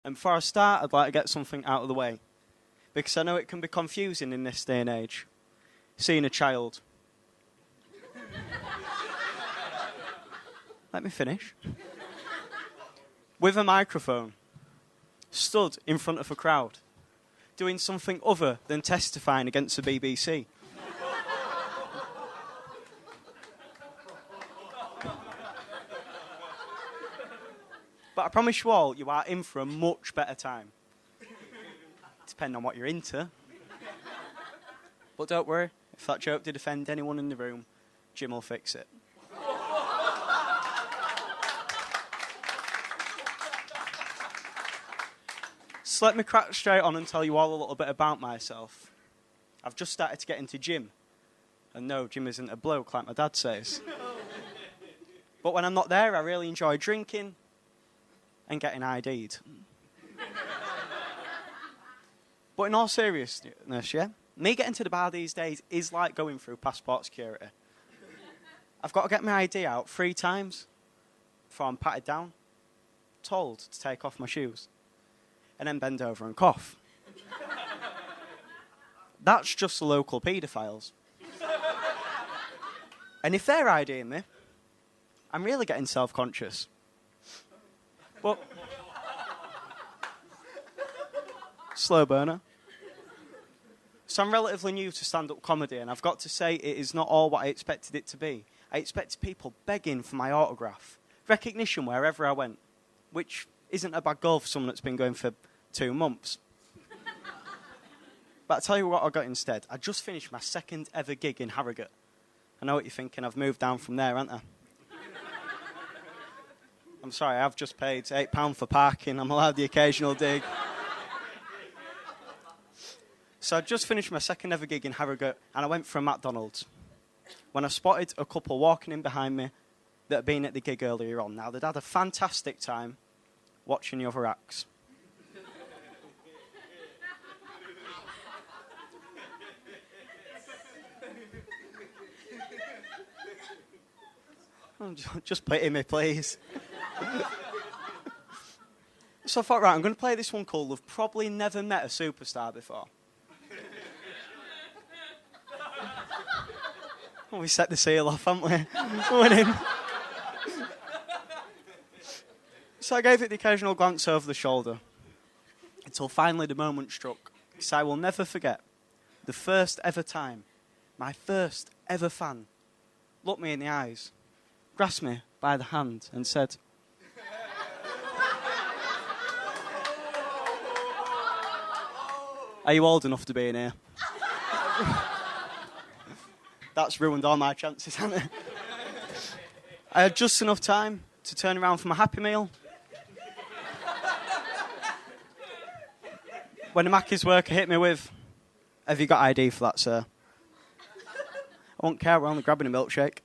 And before I start, I'd like to get something out of the way, because I know it can be confusing in this day and age, seeing a child. Let me finish. With a microphone, stood in front of a crowd, doing something other than testifying against the BBC. But I promise you all, you are in for a much better time. Depending on what you're into. But don't worry, if that joke did offend anyone in the room, Jim will fix it. So let me crack straight on and tell you all a little bit about myself. I've just started to get into gym. And no, gym isn't a bloke like my dad says. But when I'm not there, I really enjoy drinking and getting ID'd. But in all seriousness, yeah, me getting to the bar these days is like going through passport security. I've got to get my ID out 3 times before I'm patted down, told to take off my shoes, and then bend over and cough. That's just the local paedophiles. And if they're IDing me, I'm really getting self-conscious. But slow burner. So I'm relatively new to stand-up comedy, and I've got to say it is not all what I expected it to be. I expected people begging for my autograph, recognition wherever I went, which isn't a bad goal for someone that's been going for 2 months. But I'll tell you what I got instead. I just finished my 2nd ever gig in Harrogate. I know what you're thinking, I've moved down from there, haven't I? I'm sorry, I've just paid £8 for parking. I'm allowed the occasional dig. So I just finished my 2nd ever gig in Harrogate, and I went for a McDonald's when I spotted a couple walking in behind me that had been at the gig earlier on. Now, they'd had a fantastic time watching the other acts. Just pity me, please. So I thought, right, I'm going to play this one called I've Probably Never Met a Superstar Before. Well, we set the seal off, haven't we? Winning. So I gave it the occasional glance over the shoulder until finally the moment struck. So I will never forget the first ever time my first ever fan looked me in the eyes, grasped me by the hand and said, "Are you old enough to be in here?" That's ruined all my chances, hasn't it? I had just enough time to turn around for my Happy Meal when the Mackey's worker hit me with, "Have you got ID for that, sir?" I won't care, we're only grabbing a milkshake.